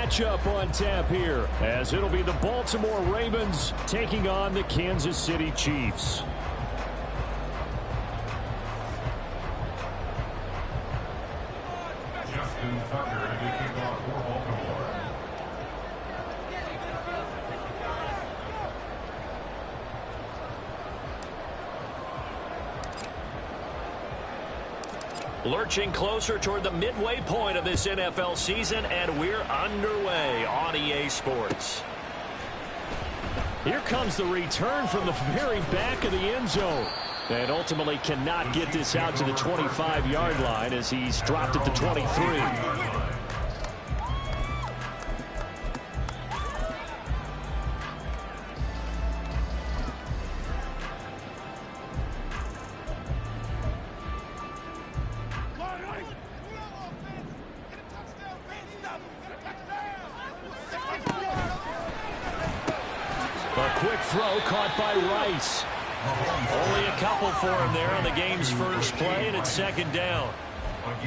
matchup on tap here, as it'll be the Baltimore Ravens taking on the Kansas City Chiefs. Justin Tucker to kick off for Baltimore. Lurching closer toward the midway point of this NFL season, and we're underway on EA Sports. Here comes the return from the very back of the end zone. And ultimately cannot get this out to the 25-yard line as he's dropped at the 23. Quick throw caught by Rice. Only a couple for him there on the game's first play, and it's second down.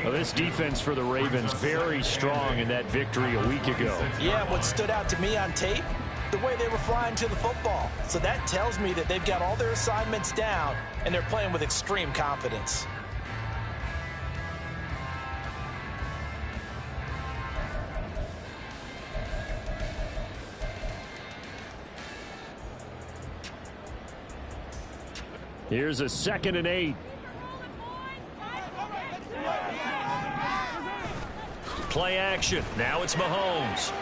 Well, this defense for the Ravens very strong in that victory a week ago. Yeah, what stood out to me on tape, the way they were flying to the football. So that tells me that they've got all their assignments down, and they're playing with extreme confidence. Here's a 2nd and 8. Play action. Now it's Mahomes.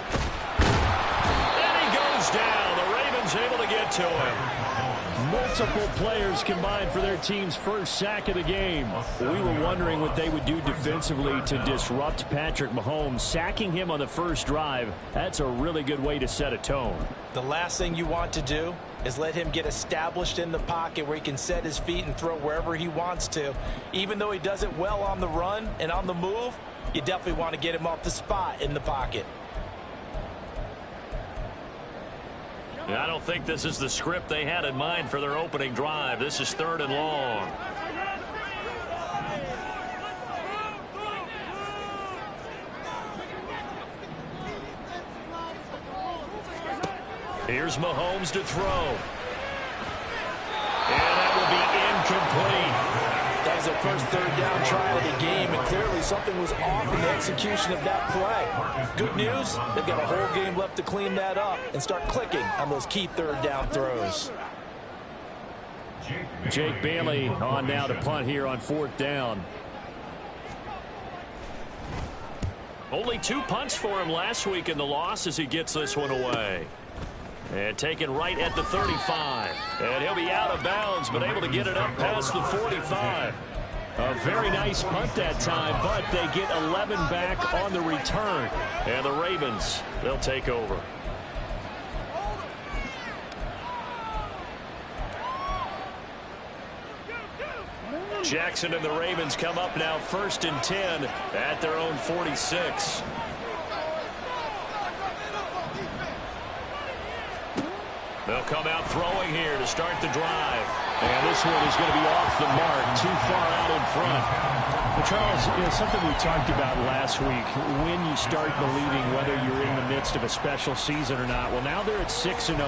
And he goes down. The Ravens able to get to him. Multiple players combined for their team's first sack of the game. We were wondering what they would do defensively to disrupt Patrick Mahomes. Sacking him on the first drive, that's a really good way to set a tone. The last thing you want to do is let him get established in the pocket where he can set his feet and throw wherever he wants to. Even though he does it well on the run and on the move, you definitely want to get him off the spot in the pocket. I don't think this is the script they had in mind for their opening drive. This is 3rd and long. Here's Mahomes to throw. And that will be incomplete. That was their first 3rd down try of the game, and clearly something was off in the execution of that play. Good news, they've got a whole game left to clean that up and start clicking on those key 3rd down throws. Jake Bailey on now to punt here on 4th down. Only 2 punts for him last week in the loss as he gets this one away. And taken right at the 35. And he'll be out of bounds, but able to get it up past the 45. A very nice punt that time, but they get 11 back on the return. And the Ravens, they'll take over. Jackson and the Ravens come up now 1st and 10 at their own 46. They'll come out throwing here to start the drive. And this one is going to be off the mark, too far out in front. Well, Charles, something we talked about last week, when you start believing whether you're in the midst of a special season or not. Well, now they're at 6-0.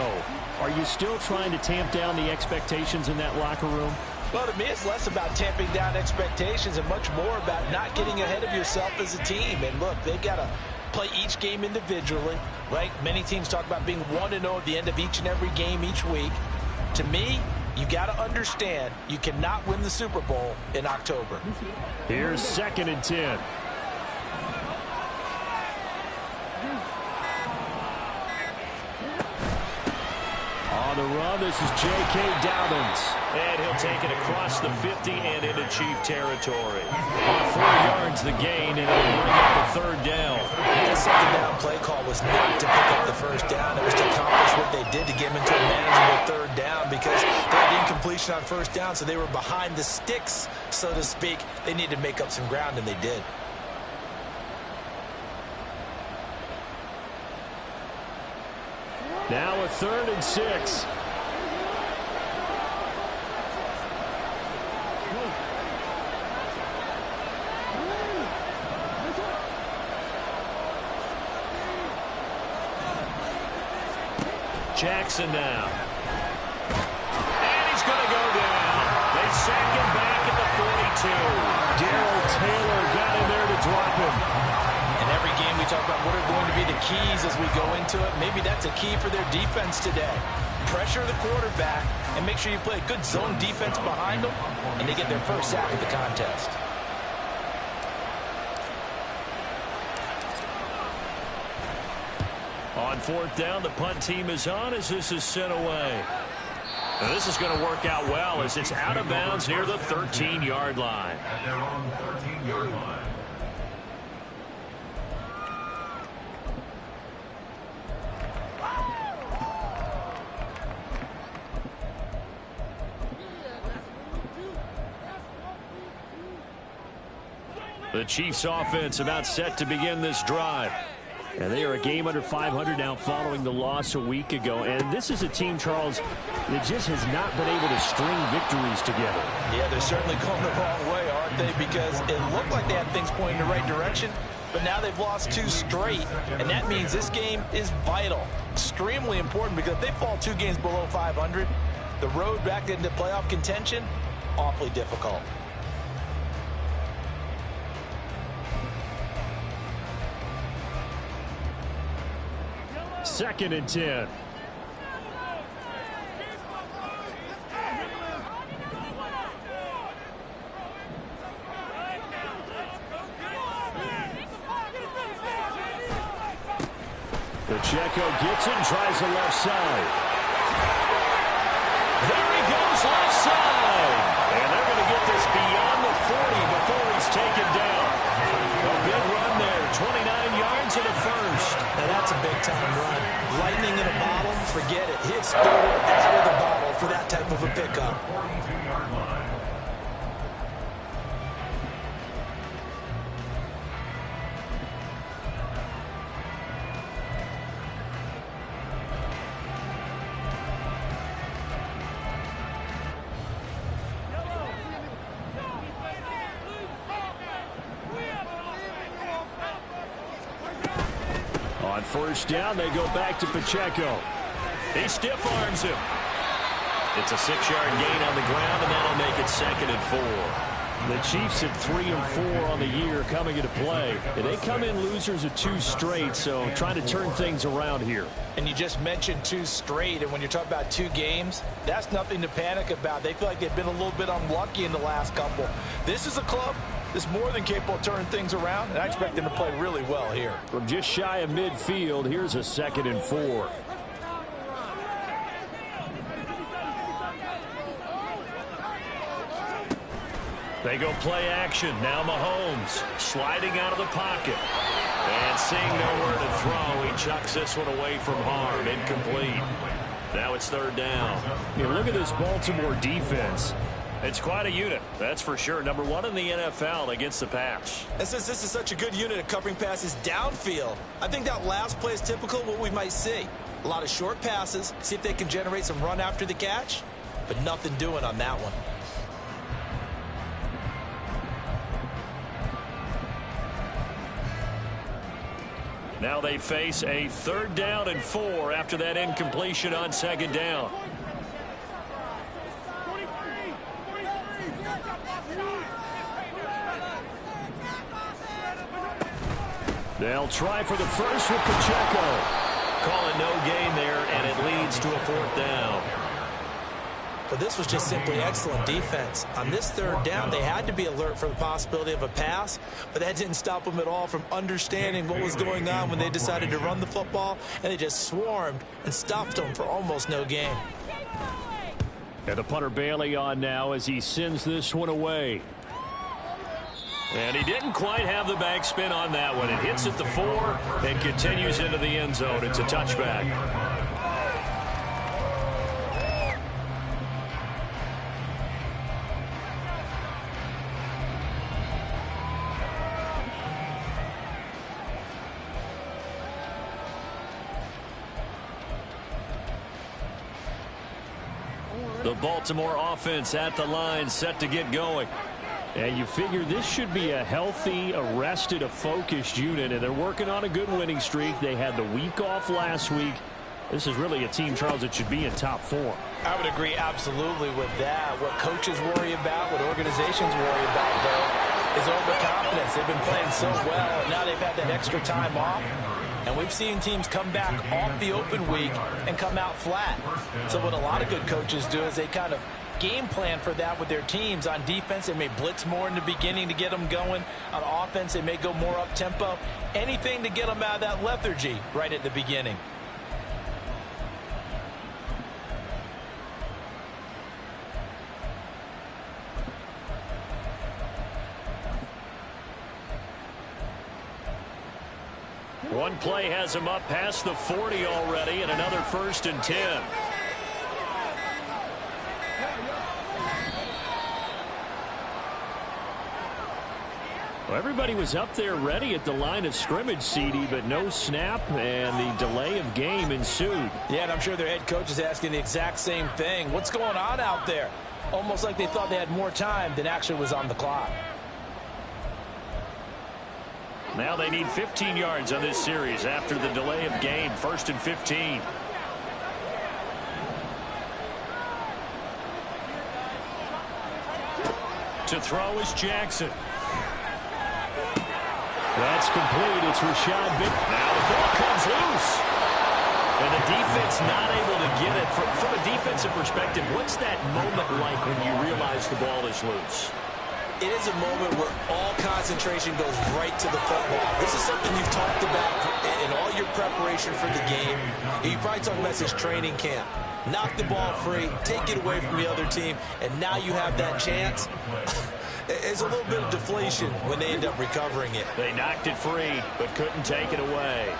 Are you still trying to tamp down the expectations in that locker room? Well, to me, it's less about tamping down expectations and much more about not getting ahead of yourself as a team. And look, they've got to play each game individually, right? Many teams talk about being 1-0 at the end of each and every game each week. To me, you got to understand you cannot win the Super Bowl in October. Here's 2nd and 10. On the run, this is J.K. Dobbins. And he'll take it across the 50 and into Chief territory. 4 yards the gain, and it'll bring up the 3rd down. The 2nd down play call was not to pick up the 1st down. It was to accomplish what they did to get them into a manageable 3rd down because they had incompletion on 1st down, so they were behind the sticks, so to speak. They needed to make up some ground, and they did. Now a 3rd and 6. Jackson now. And he's going to go down. They sack him back at the 42. Darrell Taylor got in there to drop him. In every game we talk about what are going to be the keys as we go into it. Maybe that's a key for their defense today. Pressure the quarterback and make sure you play a good zone defense behind them, and they get their first sack of the contest. On fourth down, the punt team is on as this is sent away. Now this is going to work out well as it's out of bounds near the 13-yard line. At their own 13-yard line. The Chiefs offense about set to begin this drive. And they are a game under 500 now following the loss a week ago. And this is a team, Charles, that just has not been able to string victories together. Yeah, they're certainly going the wrong way, aren't they? Because it looked like they had things pointing in the right direction, but now they've lost 2 straight. And that means this game is vital, extremely important, because if they fall 2 games below 500, the road back into playoff contention, awfully difficult. Second and 10. Pacheco gets it and tries the left side. There he goes left side. And they're going to get this beyond the 40 before he's taken down. A good run there. 29 yards in the first. Now that's a big-time run. Lightning in a bottle, forget it. He exploded out of the bottle for that type of a pickup. 42-yard line. On first down, they go back to Pacheco. He stiff arms him. It's a 6-yard gain on the ground, and that'll make it 2nd and 4. The Chiefs at 3 and 4 on the year coming into play. And they come in losers of 2 straight, so trying to turn things around here. And you just mentioned 2 straight, and when you're talking about 2 games, that's nothing to panic about. They feel like they've been a little bit unlucky in the last couple. This is a club that's more than capable of turning things around, and I expect them to play really well here. From just shy of midfield, here's a 2nd and 4. They go play action. Now Mahomes sliding out of the pocket. And seeing nowhere to throw, he chucks this one away from harm. Incomplete. Now it's 3rd down. Look at this Baltimore defense. It's quite a unit, that's for sure. Number 1 in the NFL against the pass. And since this is such a good unit of covering passes downfield, I think that last play is typical of what we might see. A lot of short passes, see if they can generate some run after the catch, but nothing doing on that one. Now they face a 3rd down and 4 after that incompletion on 2nd down. They'll try for the first with Pacheco. Call it no gain there, and it leads to a 4th down. But this was just simply excellent defense. On this 3rd down, they had to be alert for the possibility of a pass, but that didn't stop them at all from understanding what was going on when they decided to run the football, and they just swarmed and stuffed them for almost no gain. And the punter Bailey on now as he sends this one away. And he didn't quite have the backspin on that one. It hits at the 4 and continues into the end zone. It's a touchback. The Baltimore offense at the line, set to get going. And you figure this should be a healthy, a focused unit, and they're working on a good winning streak. They had the week off last week, This is really a team, Charles, that should be in top 4. I would agree absolutely with that. What coaches worry about, what organizations worry about, though, is overconfidence. They've been playing so well, and now they've had that extra time off. And we've seen teams come back off the open week and come out flat. So what a lot of good coaches do is they kind of game plan for that with their teams. On defense, they may blitz more in the beginning to get them going. On offense, they may go more up-tempo. Anything to get them out of that lethargy right at the beginning. One play has him up past the 40 already, and another 1st and 10. Well, everybody was up there ready at the line of scrimmage, CD, but no snap, and the delay of game ensued. Yeah, and I'm sure their head coach is asking the exact same thing. What's going on out there? Almost like they thought they had more time than actually was on the clock. Now they need 15 yards on this series after the delay of game. 1st and 15. To throw is Jackson. That's complete. It's Rashad Bateman. Now the ball comes loose. And the defense not able to get it. From a defensive perspective, what's that moment like when you realize the ball is loose? It is a moment where all concentration goes right to the football. This is something you've talked about in all your preparation for the game. You probably talked about this training camp. Knock the ball free, take it away from the other team, and now you have that chance. It's a little bit of deflation when they end up recovering it. They knocked it free, but couldn't take it away.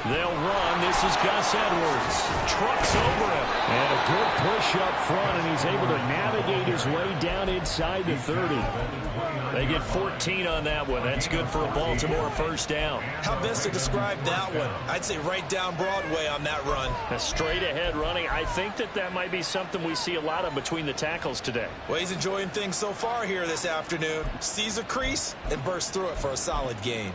They'll run. This is Gus Edwards. Trucks over him. And a good push up front, and he's able to navigate his way down inside the 30. They get 14 on that one. That's good for a Baltimore 1st down. How best to describe that one? I'd say right down Broadway on that run. A straight ahead running. I think that might be something we see a lot of between the tackles today. Well, he's enjoying things so far here this afternoon. Sees a crease and bursts through it for a solid gain.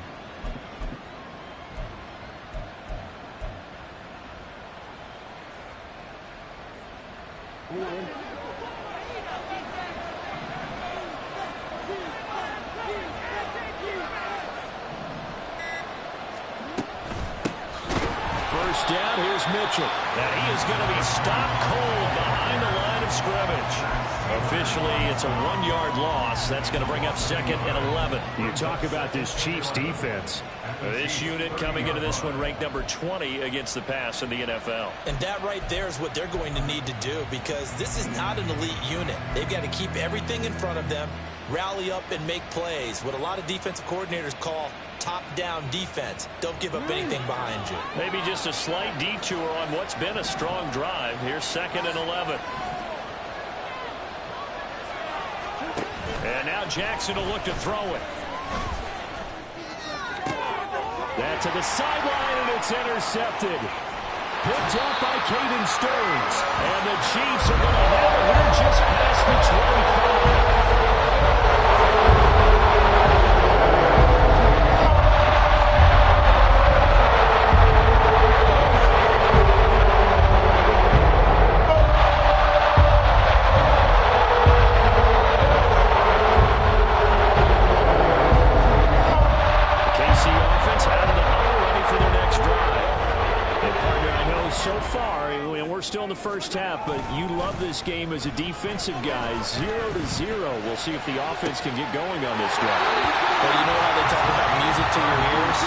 First down, here's Mitchell. And he is going to be stopped cold behind the line of scrimmage. Officially, it's a 1-yard loss. That's going to bring up 2nd and 11. You talk about this Chiefs defense. This unit coming into this one ranked number 20 against the pass in the NFL. And that right there is what they're going to need to do, because this is not an elite unit. They've got to keep everything in front of them, rally up and make plays. What a lot of defensive coordinators call top-down defense. Don't give up anything behind you. Maybe just a slight detour on what's been a strong drive. Here's 2nd and 11. And now Jackson will look to throw it. That to the sideline, and it's intercepted. Picked up by Caden Stearns. And the Chiefs are going to have it here just past the 25. So far, we're still in the first half, but you love this game as a defensive guy. 0-0. We'll see if the offense can get going on this drive. Well, you know how they talk about music to your ears?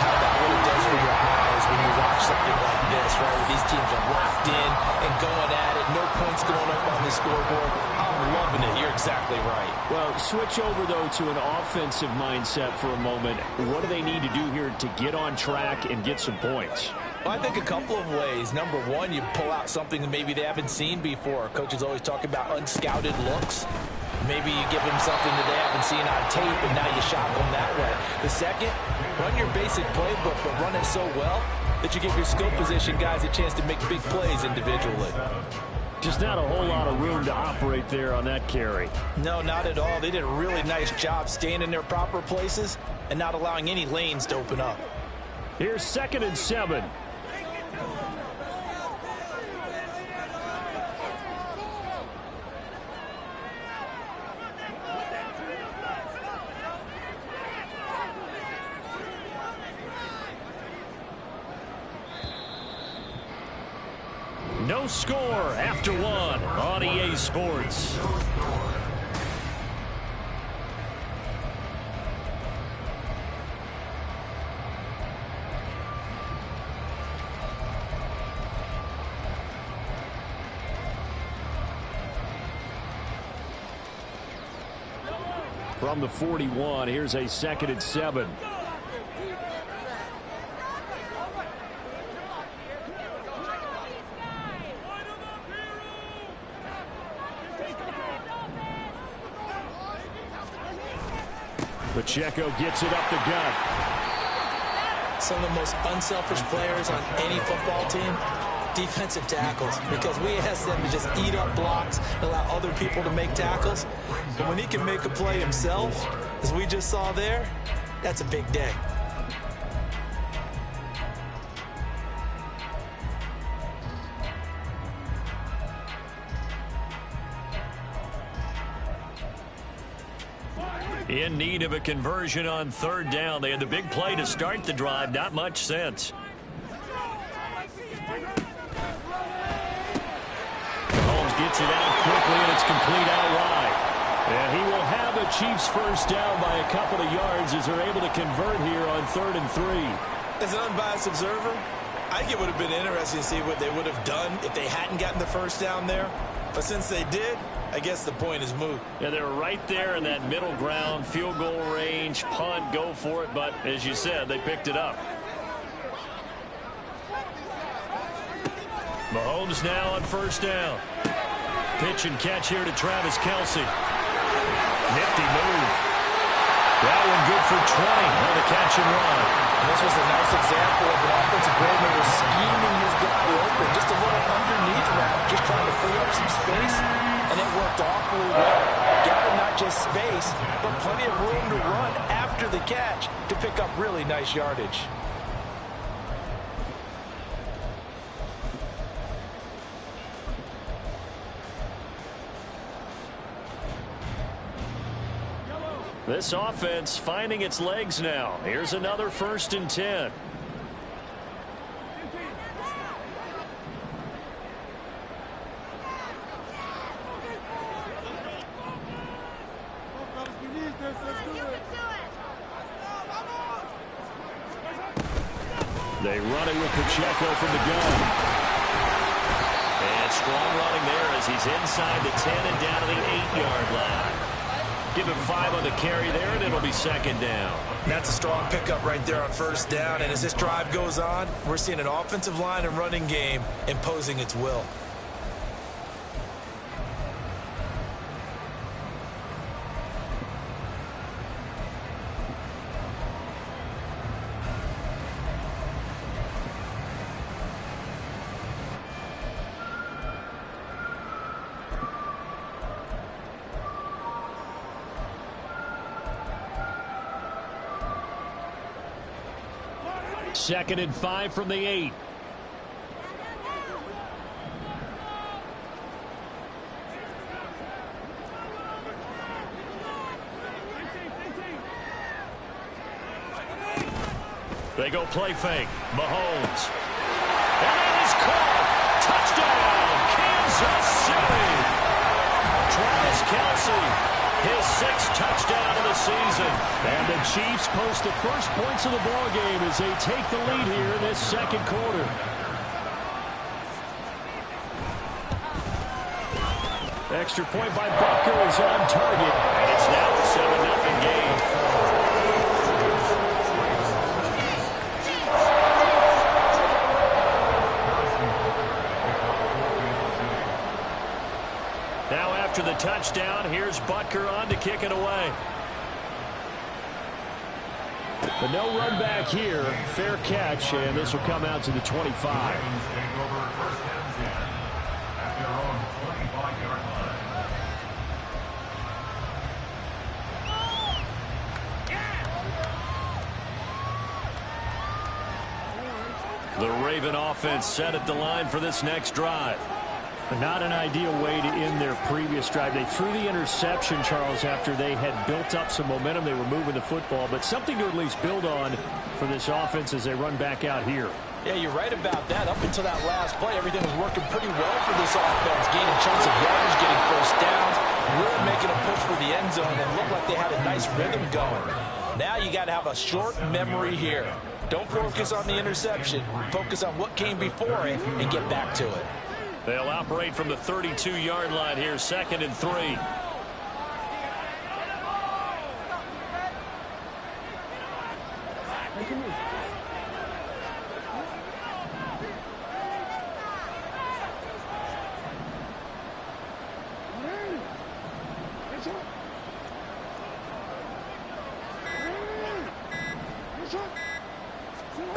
How about what it does for your eyes when you watch something like this, right? Where these teams are locked in and going at it. No points going up on the scoreboard. I'm loving it. You're exactly right. Well, switch over, though, to an offensive mindset for a moment. What do they need to do here to get on track and get some points? Well, I think a couple of ways. Number one, you pull out something that maybe they haven't seen before. Coaches always talk about unscouted looks. Maybe you give them something that they haven't seen on tape, and now you shock them that way. The second, run your basic playbook, but run it so well that you give your skill position guys a chance to make big plays individually. Just not a whole lot of room to operate there on that carry. No, not at all. They did a really nice job staying in their proper places and not allowing any lanes to open up. Here's 2nd and 7. No score after 1 on EA Sports. From the 41, here's a 2nd and 7. Pacheco gets it up the gut. Some of the most unselfish players on any football team, defensive tackles, because we ask them to just eat up blocks and allow other people to make tackles. But when he can make a play himself, as we just saw there, that's a big day. In need of a conversion on 3rd down. They had the big play to start the drive. Not much sense. Mahomes gets it out quickly, and it's complete out wide. And he will have the Chiefs first down by a couple of yards as they're able to convert here on 3rd and 3. As an unbiased observer, I think it would have been interesting to see what they would have done if they hadn't gotten the first down there. But since they did, I guess the point is moot. Yeah, they were right there in that middle ground, field goal range, punt, go for it. But as you said, they picked it up. Mahomes now on 1st down. Pitch and catch here to Travis Kelce. Nifty move. That one good for 20 on the catch and run. And this was a nice example of an offensive coordinator scheming his guy open, just a little underneath route, just trying to free up some space, and it worked awfully well. Got him not just space, but plenty of room to run after the catch to pick up really nice yardage. This offense finding its legs now. Here's another 1st and 10. They run it with Pacheco from the gun. And strong running there as he's inside the 10 and down to the 8-yard line. Give him 5 on the carry there, and it'll be 2nd down. That's a strong pickup right there on 1st down. And as this drive goes on, we're seeing an offensive line and running game imposing its will. Second and 5 from the 8. They go play fake. Mahomes. And it is caught. Touchdown, Kansas City. Travis Kelce. His 6th touchdown of the season. And the Chiefs post the first points of the ball game as they take the lead here in this 2nd quarter. Extra point by Butker is on target. And it's now a 7-0 game. Now after the touchdown, here's Butker on to kick it away. But no run back here. Fair catch, and this will come out to the 25. Take over 1st and 10 at their own The Raven offense set at the line for this next drive. Not an ideal way to end their previous drive. They threw the interception, Charles, after they had built up some momentum. They were moving the football, but something to at least build on for this offense as they run back out here. Yeah, you're right about that. Up until that last play, everything was working pretty well for this offense. Gaining chunks of yardage, getting first downs, really making a push for the end zone, and looked like they had a nice rhythm going. Now you got to have a short memory here. Don't focus on the interception. Focus on what came before it and get back to it. They'll operate from the 32-yard line here, 2nd and 3.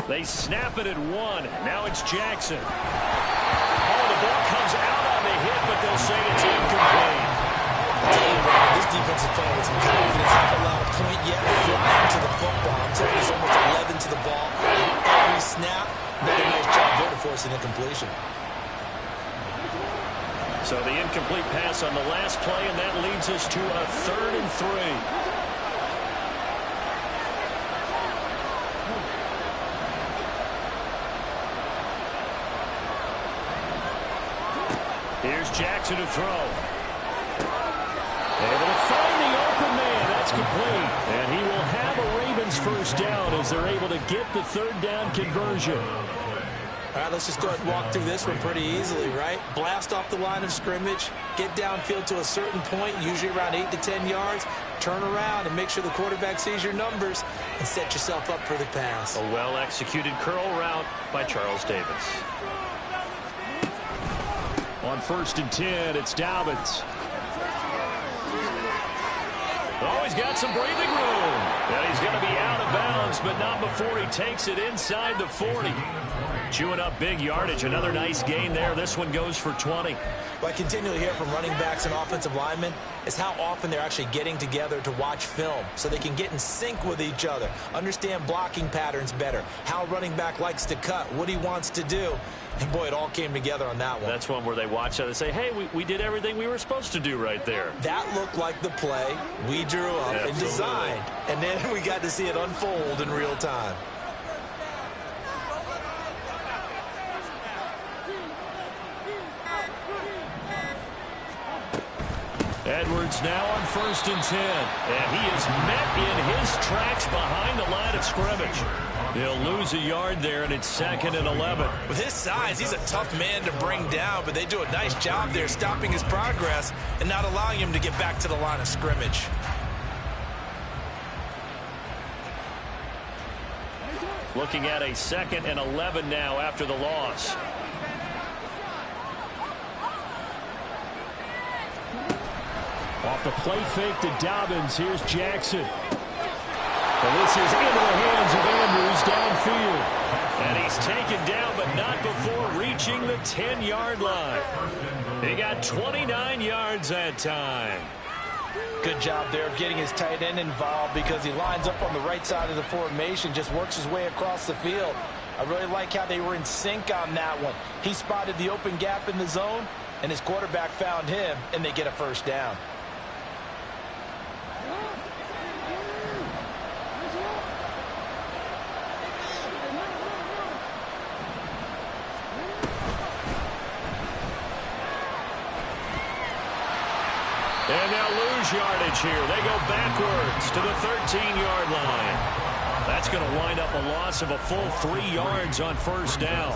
They snap it at 1. Now it's Jackson. Oh, the ball comes out on the hit, but they'll say it's incomplete. This defense is playing with some confidence. Not allowed a point yet. Flying to the football. I'm telling you, there's almost 11 to the ball. Every snap, another nice job there to force an incompletion. So the incomplete pass on the last play, and that leads us to a 3rd and 3. Here's Jackson to throw. Able to find the open man. That's complete. And he will have a Ravens first down as they're able to get the 3rd down conversion. All right, let's just go ahead and walk through this one pretty easily, right? Blast off the line of scrimmage, get downfield to a certain point, usually around 8 to 10 yards, turn around and make sure the quarterback sees your numbers and set yourself up for the pass. A well-executed curl route by Charles Davis. On 1st and 10, it's Dobbins. Oh, he's got some breathing room. And he's going to be out of bounds, but not before he takes it inside the 40. Chewing up big yardage. Another nice gain there. This one goes for 20. What I continually hear from running backs and offensive linemen is how often they're actually getting together to watch film so they can get in sync with each other, understand blocking patterns better, how a running back likes to cut, what he wants to do. And, boy, it all came together on that one. That's one where they watch out and say, hey, we did everything we were supposed to do right there. That looked like the play we drew up and designed, and then we got to see it unfold in real time. Edwards now on 1st and 10. And he is met in his tracks behind the line of scrimmage. He'll lose a yard there, and it's 2nd and 11. With his size, he's a tough man to bring down, but they do a nice job there stopping his progress and not allowing him to get back to the line of scrimmage. Looking at a 2nd and 11 now after the loss. Off the play fake to Dobbins. Here's Jackson. And this is into the hands of Andrews downfield. And he's taken down, but not before reaching the 10-yard line. He got 29 yards that time. Good job there of getting his tight end involved because he lines up on the right side of the formation, just works his way across the field. I really like how they were in sync on that one. He spotted the open gap in the zone, and his quarterback found him, and they get a first down. And they'll lose yardage here. They go backwards to the 13-yard line. That's going to wind up a loss of a full 3 yards on 1st down.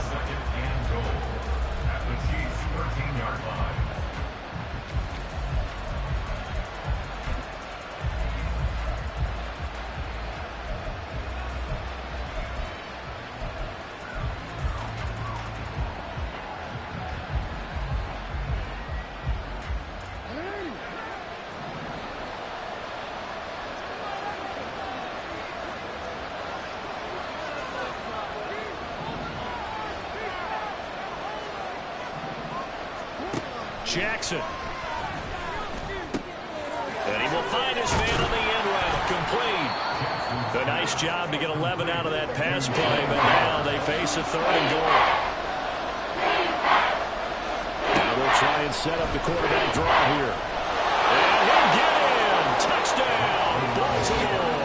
At the Chiefs' 13-yard line. Jackson. And he will find his man on the end route. Complete. A nice job to get 11 out of that pass play, but now they face a 3rd and goal. Now they'll try and set up the quarterback draw here. And he'll get in. Touchdown, Baltimore.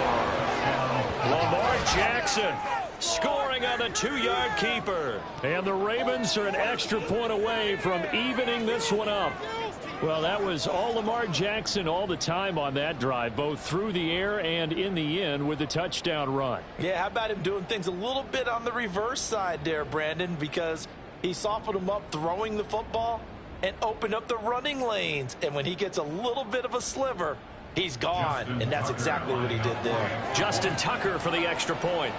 Lamar Jackson scoring on the 2-yard keeper. And the Ravens are an extra point away from evening this one up. Well, that was all Lamar Jackson all the time on that drive, both through the air and in the end with the touchdown run. Yeah, how about him doing things a little bit on the reverse side there, Brandon, because he softened him up throwing the football and opened up the running lanes. And when he gets a little bit of a sliver, he's gone. And that's exactly what he did there. Justin Tucker for the extra point.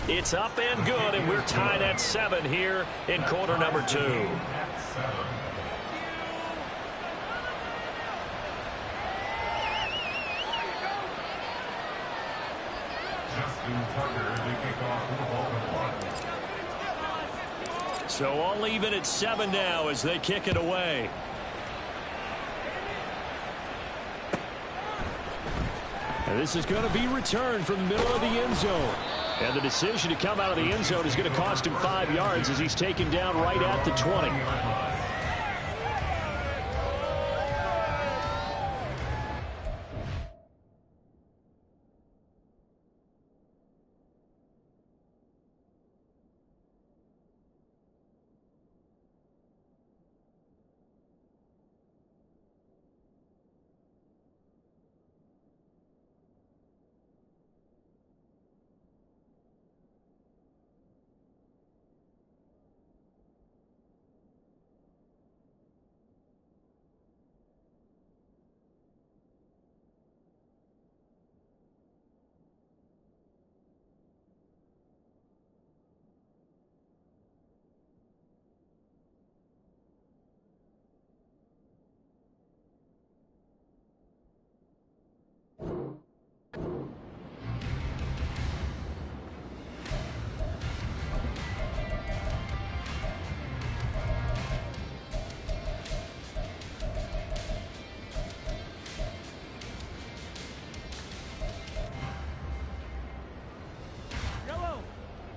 It's up and good, and we're tied at 7 here in quarter number 2. Justin Tucker, the kickoff for Baltimore. So all even at 7 now as they kick it away. And this is going to be returned from the middle of the end zone. And the decision to come out of the end zone is going to cost him 5 yards as he's taken down right at the 20.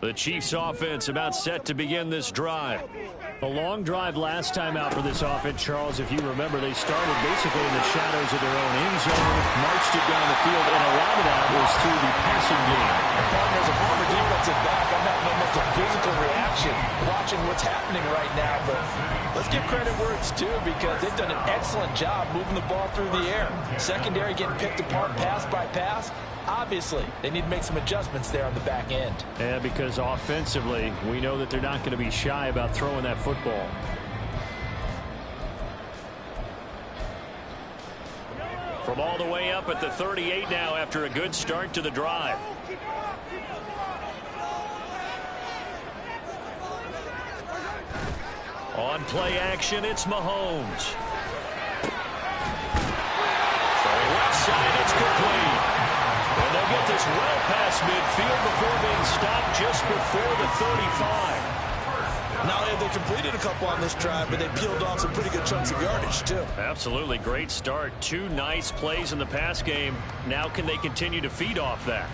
The Chiefs offense about set to begin this drive. A long drive last time out for this offense, Charles. If you remember, they started basically in the shadows of their own end zone, marched it down the field, and a lot of that was through the passing game. As a former defensive back, I'm having almost a physical reaction watching what's happening right now. But let's give credit where it's due because they've done an excellent job moving the ball through the air. Secondary getting picked apart pass by pass. Obviously, they need to make some adjustments there on the back end. Yeah, because offensively, we know that they're not going to be shy about throwing that football. From all the way up at the 38 now after a good start to the drive. On play action, it's Mahomes. From left side, it's complete. And they'll get this well past midfield before being stopped just before the 35. Not only have they completed a couple on this drive, but they peeled off some pretty good chunks of yardage, too. Absolutely. Great start. 2 nice plays in the pass game. Now can they continue to feed off that?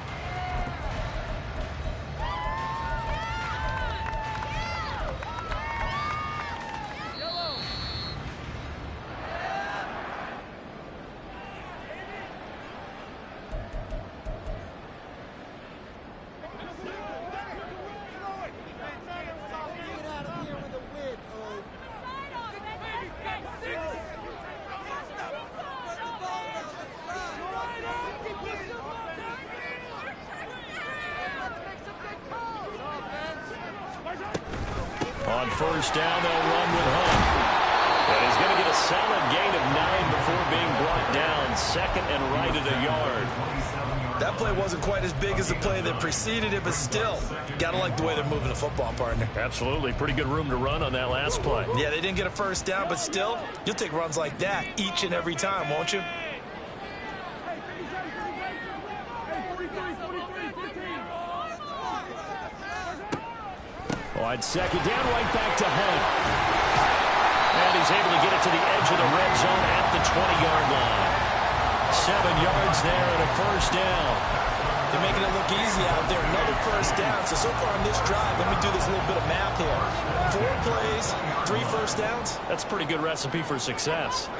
On first down, they'll run with Hunt. And he's going to get a solid gain of 9 before being brought down. Second and right at a yard. That play wasn't quite as big as the play that preceded it, but still, got to like the way they're moving the football, partner. Absolutely. Pretty good room to run on that last play. Yeah, they didn't get a first down, but still, you'll take runs like that each and every time, won't you? On second down, right back to Hunt. And he's able to get it to the edge of the red zone at the 20-yard line. 7 yards there and a first down. They're making it look easy out there. Another first down. So far on this drive, let me do this little bit of math here. 4 plays, 3 first downs. That's a pretty good recipe for success.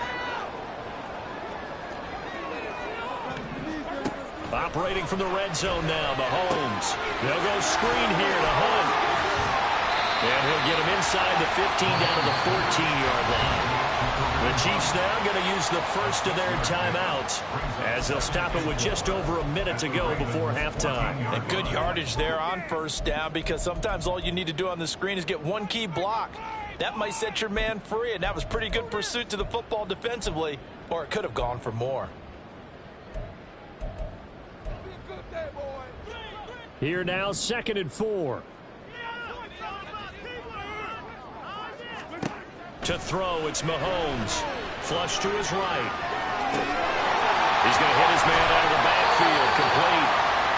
Operating from the red zone now, Mahomes. They'll go screen here to Hunt. And he'll get him inside the 15 down to the 14-yard line. The Chiefs now going to use the first of their timeouts as they'll stop it with just over a minute to go before halftime. And good yardage there on first down, because sometimes all you need to do on the screen is get one key block. That might set your man free, and that was pretty good pursuit to the football defensively, or it could have gone for more. Here now, 2nd and 4. To throw, it's Mahomes. Flush to his right. He's going to hit his man out of the backfield. Complete.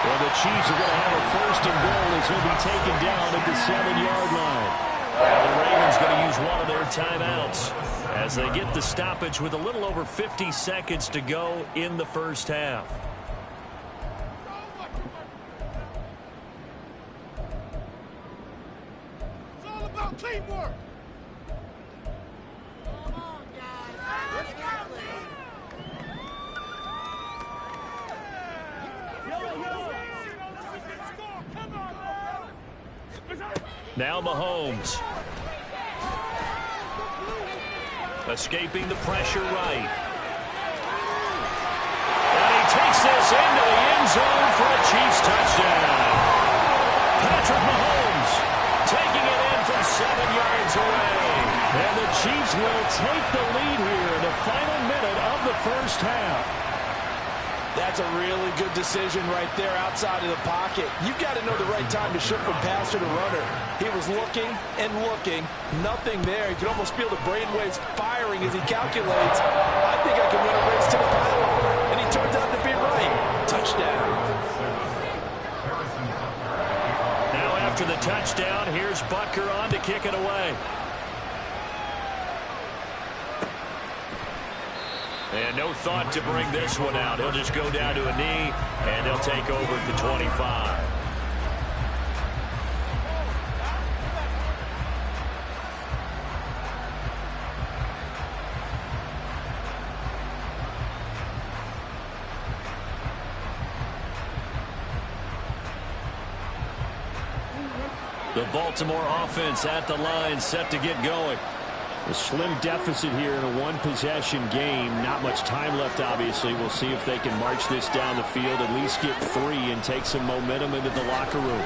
Well, the Chiefs are going to have a 1st and goal as he'll be taken down at the 7-yard line. Now the Ravens going to use one of their timeouts as they get the stoppage with a little over 50 seconds to go in the first half. It's all about teamwork. Come on, guys. Let's go. Now Mahomes. Escaping the pressure right. And he takes this into the end zone for a Chiefs touchdown. Patrick Mahomes taking it in from 7 yards away. And the Chiefs will take the lead here in the final minute of the first half. That's a really good decision right there outside of the pocket. You've got to know the right time to shift from passer to runner. He was looking and looking. Nothing there. You can almost feel the brainwaves firing as he calculates. I think I can win a race to the pylon. And he turns out to be right. Touchdown. Now after the touchdown, here's Butker on to kick it away. And no thought to bring this one out. He'll just go down to a knee, and they'll take over at the 25. The Baltimore offense at the line, set to get going. A slim deficit here in a one-possession game. Not much time left, obviously. We'll see if they can march this down the field, at least get 3 and take some momentum into the locker room.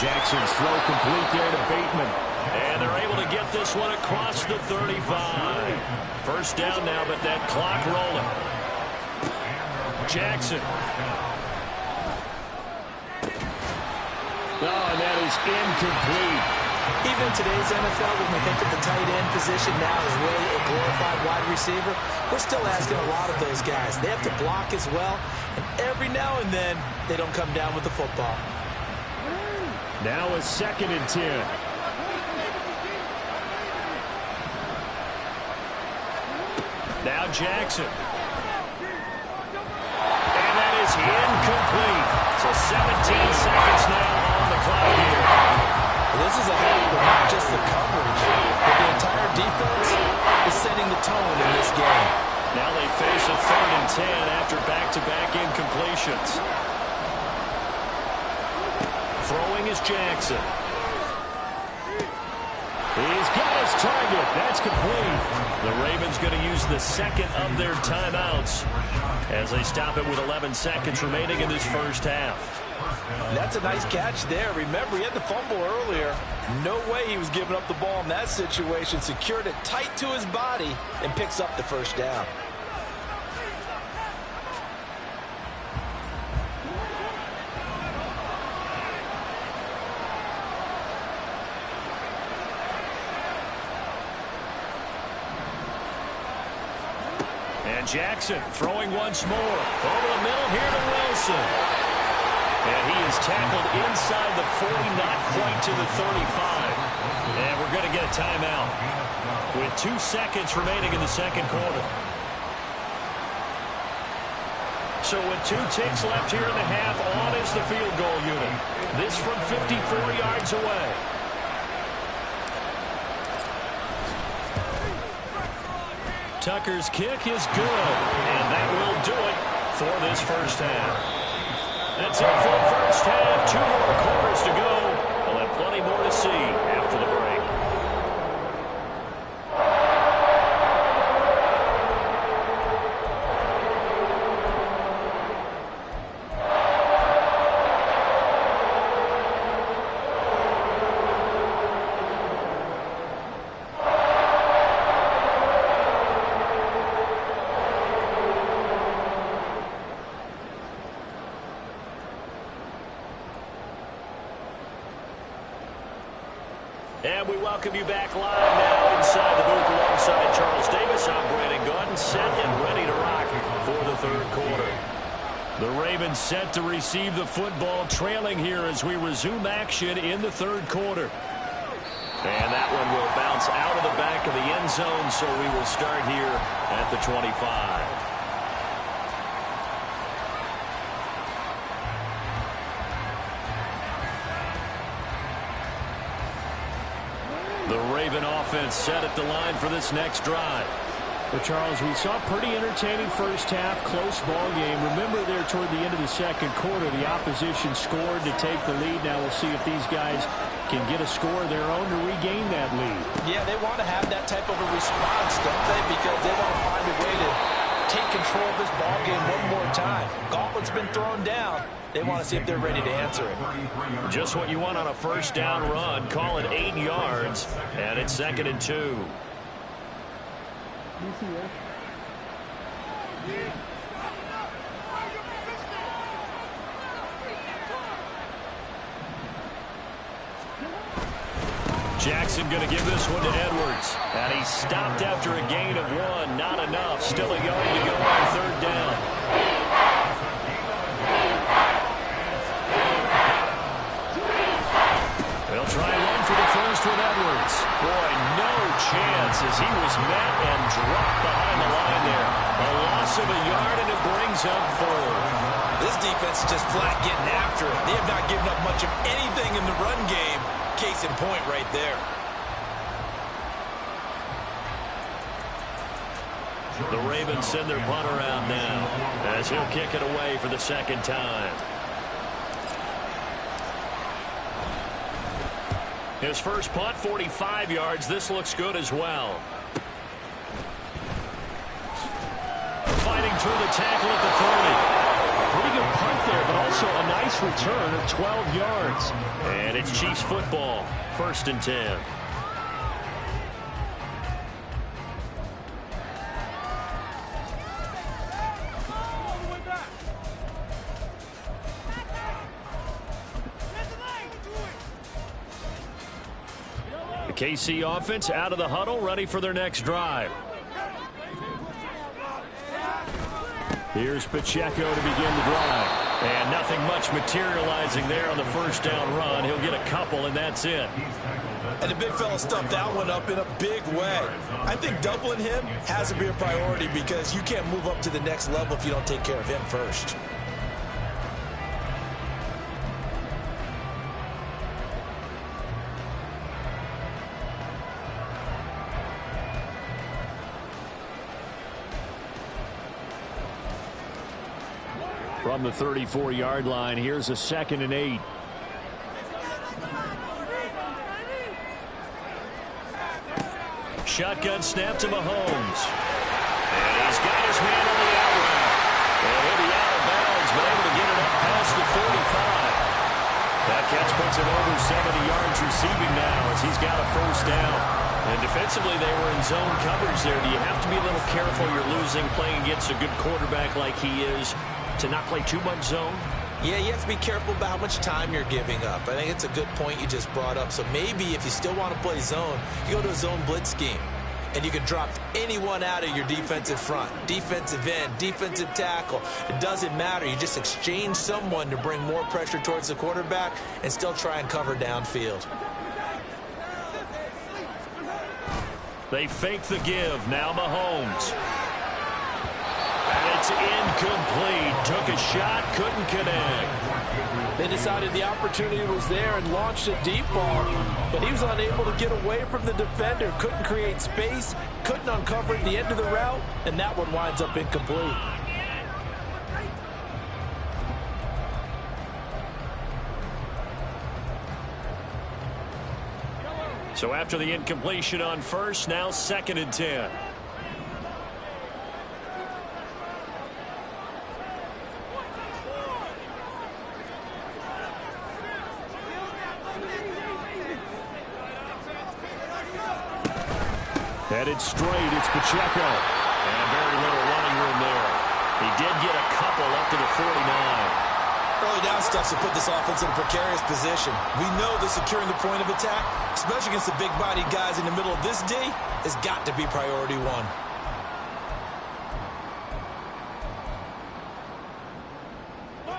Jackson's throw complete there to Bateman. And they're able to get this one across the 35. First down now, but that clock rolling. Jackson. Oh, and that is incomplete. Even in today's NFL, when we think of the tight end position now as really a glorified wide receiver, we're still asking a lot of those guys. They have to block as well, and every now and then, they don't come down with the football. Now a 2nd and 10. Now Jackson. And that is incomplete. So 17 seconds now on the clock here. This is a hole for not just the coverage, but the entire defense is setting the tone in this game. Now they face a 3rd and 10 after back-to-back incompletions. Throwing is Jackson. He's got his target. That's complete. The Ravens going to use the 2nd of their timeouts as they stop it with 11 seconds remaining in this first half. That's a nice catch there. Remember, he had the fumble earlier. No way he was giving up the ball in that situation. Secured it tight to his body and picks up the first down. And Jackson throwing once more. Over the middle here to Wilson. And he is tackled inside the 40, not quite to the 35. And we're going to get a timeout. with 2 seconds remaining in the second quarter. So with 2 ticks left here in the half, on is the field goal unit. This from 54 yards away. Tucker's kick is good, and that will do it for this first half. That's it for the first half. 2 more quarters to go. We'll have plenty more to see after the break. And we welcome you back live now inside the booth alongside Charles Davis. I'm Brandon Gaudin, set and ready to rock for the third quarter. The Ravens set to receive the football, trailing here as we resume action in the third quarter. And that one will bounce out of the back of the end zone, so we will start here at the 25. The Raven offense set at the line for this next drive. Well, Charles, we saw a pretty entertaining first half, close ball game. Remember there toward the end of the second quarter, the opposition scored to take the lead. Now we'll see if these guys can get a score of their own to regain that lead. Yeah, they want to have that type of a response, don't they? Because they want to find a way to take control of this ball game one more time. Gauntlet's been thrown down. They want to see if they're ready to answer it. Just what you want on a first down run. Call it 8 yards, and it's 2nd and 2. Jackson going to give this one to Edwards. And he stopped after a gain of 1. Not enough. Still a yard to go on third down. They'll try and run for the first with Edwards. Boy, no chance as he was met and dropped behind the line there. A loss of a yard, and it brings up 4. This defense is just flat getting after it. They have not given up much of anything in the run game. Case in point right there. The Ravens send their punt around now as he'll kick it away for the second time. His first punt, 45 yards. This looks good as well. Fighting through the tackle at the 30. Pretty good punt there, but also a nice return of 12 yards. And it's Chiefs football, 1st and 10. The KC offense out of the huddle, ready for their next drive. Here's Pacheco to begin the drive. And nothing much materializing there on the first down run. He'll get a couple, and that's it. And the big fella stuffed that one up in a big way. I think doubling him has to be a priority because you can't move up to the next level if you don't take care of him first. From the 34-yard line, here's a 2nd and 8. Shotgun snap to Mahomes. And he's got his man on the out route. And he'll be out of bounds, but able to get it up past the 45. That catch puts him over 70 yards receiving now as he's got a first down. And defensively, they were in zone coverage there. Do you have to be a little careful you're losing playing against a good quarterback like he is to not play too much zone? Yeah, you have to be careful about how much time you're giving up. I think it's a good point you just brought up. So maybe if you still want to play zone, you go to a zone blitz scheme. And you can drop anyone out of your defensive front. Defensive end, defensive tackle. It doesn't matter. You just exchange someone to bring more pressure towards the quarterback and still try and cover downfield. They fake the give. Now Mahomes. And it's incomplete. Took a shot, couldn't connect. They decided the opportunity was there and launched a deep ball, but he was unable to get away from the defender. Couldn't create space, couldn't uncover at the end of the route, and that one winds up incomplete. So after the incompletion on first, now 2nd and 10. Headed straight, it's Pacheco. And very little running room there. He did get a couple up to the 49. Early down stuff to put this offense in a precarious position. We know that securing the point of attack, especially against the big-bodied guys in the middle of this D, has got to be priority one.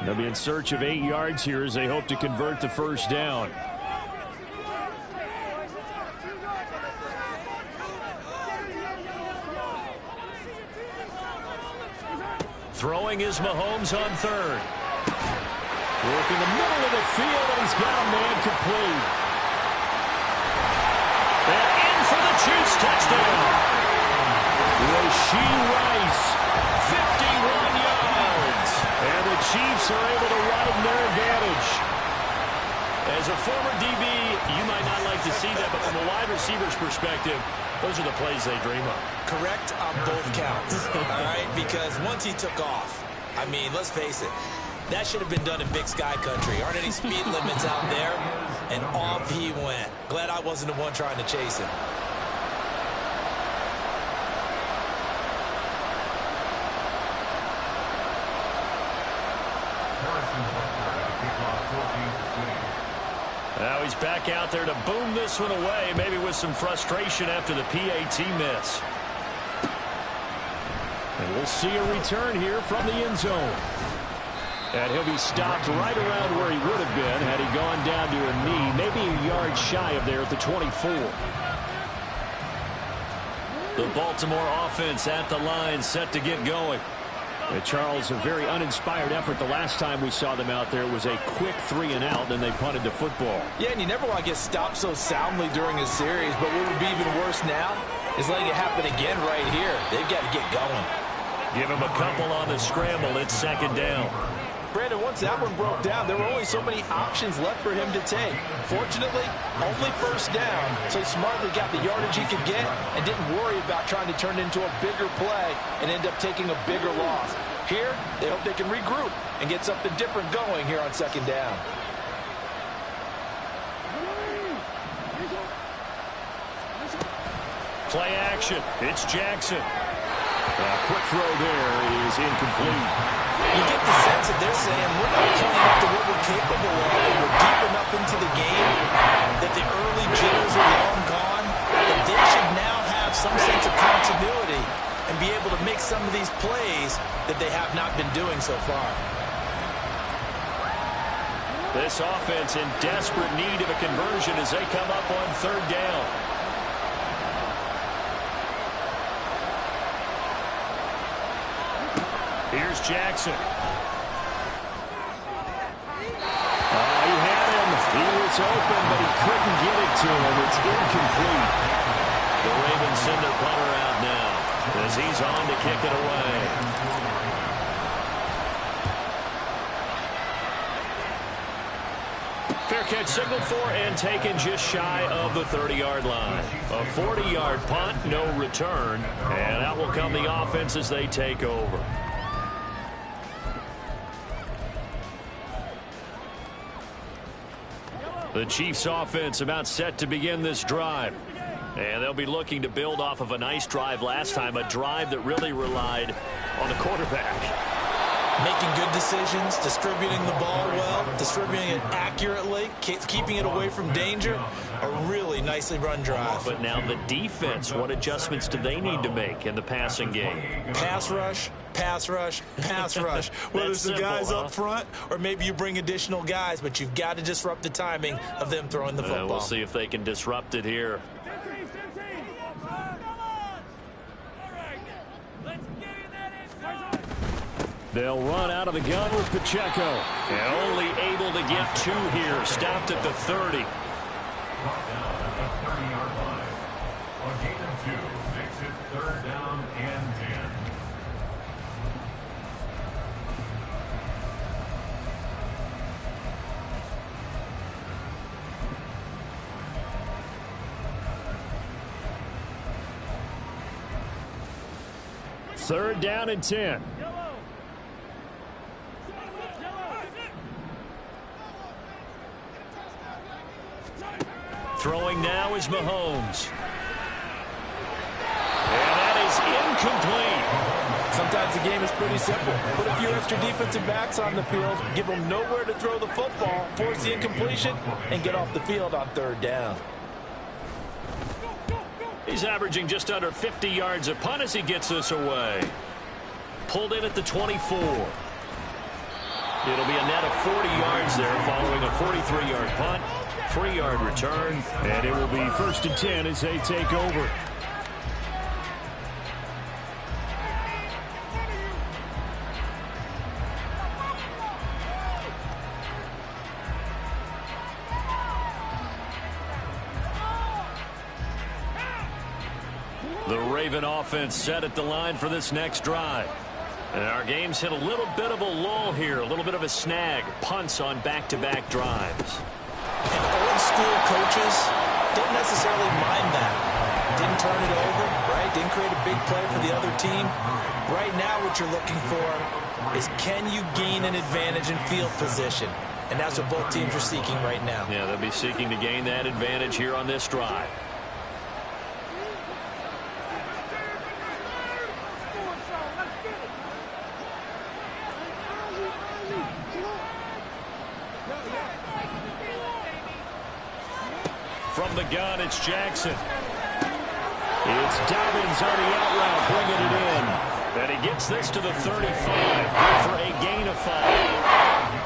They'll be in search of 8 yards here as they hope to convert the first down. Throwing is Mahomes on 3rd. Working the middle of the field, and he's got a man complete. And in for the Chiefs touchdown. Rashee Rice, 51 yards. And the Chiefs are able to widen their advantage. As a former DB, you might not like to see that, but from a wide receiver's perspective, those are the plays they dream of. Correct on both counts, all right? Because once he took off, I mean, let's face it, that should have been done in Big Sky Country. Aren't any speed limits out there? And off he went. Glad I wasn't the one trying to chase him. Now he's back out there to boom this one away, maybe with some frustration after the PAT miss. And we'll see a return here from the end zone. And he'll be stopped right around where he would have been had he gone down to a knee, maybe a yard shy of there at the 24. The Baltimore offense at the line, set to get going. Charles, a very uninspired effort. The last time we saw them out there was a quick 3-and-out, and they punted the football. Yeah, and you never want to get stopped so soundly during a series, but what would be even worse now is letting it happen again right here. They've got to get going. Give him a couple on the scramble. It's 2nd down. Brandon, once that one broke down, there were only so many options left for him to take. Fortunately, only first down, so he smartly got the yardage he could get and didn't worry about trying to turn it into a bigger play and end up taking a bigger loss. Here, they hope they can regroup and get something different going here on 2nd down. Play action. It's Jackson. A quick throw there is incomplete. You get the sense that they're saying we're not playing up to what we're capable of, and we're deep enough into the game that the early jitters are long gone, that they should now have some sense of continuity and be able to make some of these plays that they have not been doing so far. This offense in desperate need of a conversion as they come up on 3rd down. Here's Jackson. He had him. He was open, but he couldn't get it to him. It's incomplete. The Ravens send their punter out now as he's on to kick it away. Fair catch signaled for and taken just shy of the 30-yard line. A 40-yard punt, no return, and out will come the offense as they take over. The Chiefs offense about set to begin this drive. And they'll be looking to build off of a nice drive last time, a drive that really relied on the quarterback. Making good decisions, distributing the ball well, distributing it accurately, keeping it away from danger. A really nicely run drive. But now the defense, what adjustments do they need to make in the passing game? Pass rush, pass rush, pass rush. Whether it's the guys up front or maybe you bring additional guys, but you've got to disrupt the timing of them throwing the football. We'll see if they can disrupt it here. They'll run out of the gun with Pacheco. And only able to get 2 here. Stopped at the 30. Brought down at the 30-yard line. A gain of 2 makes it 3rd down and 10. Third down and 10. Throwing now is Mahomes. And that is incomplete. Sometimes the game is pretty simple. Put a few extra defensive backs on the field, give them nowhere to throw the football, force the incompletion, and get off the field on 3rd down. He's averaging just under 50 yards a punt as he gets this away. Pulled in at the 24. It'll be a net of 40 yards there following a 43-yard punt, 3-yard return. And it will be 1st and 10 as they take over. The Raven offense set at the line for this next drive. And our game's hit a little bit of a lull here, a little bit of a snag. Punts on back-to-back drives. And old school coaches don't necessarily mind that. Didn't turn it over, right? Didn't create a big play for the other team. Right now what you're looking for is can you gain an advantage in field position? And that's what both teams are seeking right now. Yeah, they'll be seeking to gain that advantage here on this drive. From the gun, it's Jackson. It's Dobbins on the out route, bringing it in. And he gets this to the 35. Good for a gain of 5.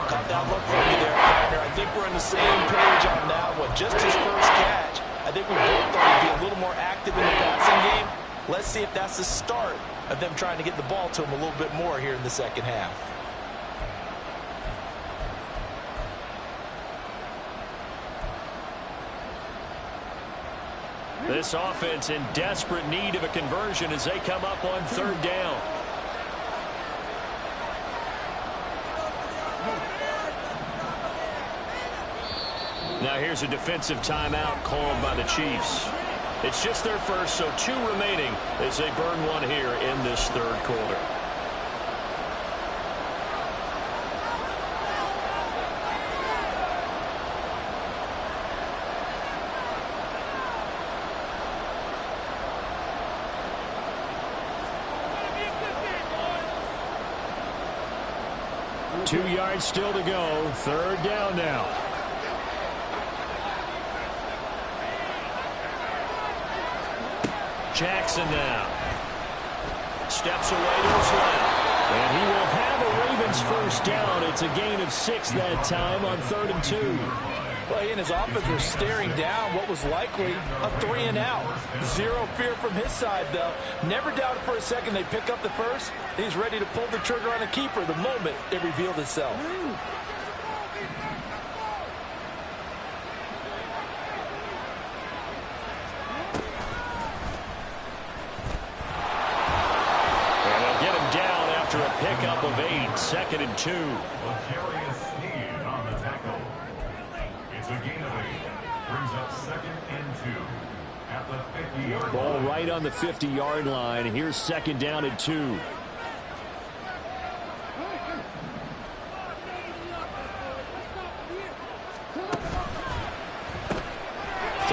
Cut that look for me there, partner. I think we're on the same page on that one. Just his first catch. I think we both thought he'd be a little more active in the passing game. Let's see if that's the start of them trying to get the ball to him a little bit more here in the second half. This offense in desperate need of a conversion as they come up on 3rd down. Now here's a defensive timeout called by the Chiefs. It's just their first, so 2 remaining as they burn 1 here in this 3rd quarter. Two yards still to go. 3rd down now. Jackson now. Steps away to his left. And he will have a Ravens first down. It's a gain of 6 that time on 3rd and 2. Well, he and his offense were staring down what was likely a 3 and out. Zero fear from his side, though. Never doubted for a second they pick up the first. He's ready to pull the trigger on a keeper the moment it revealed itself. And they'll get him down after a pickup of 8. 2nd and 2. L'Jarius Sneed on the tackle. It's a gain of 8. Brings up 2nd and 2 at the 50-yard Ball line. right on the 50-yard line. Here's 2nd down and 2. To the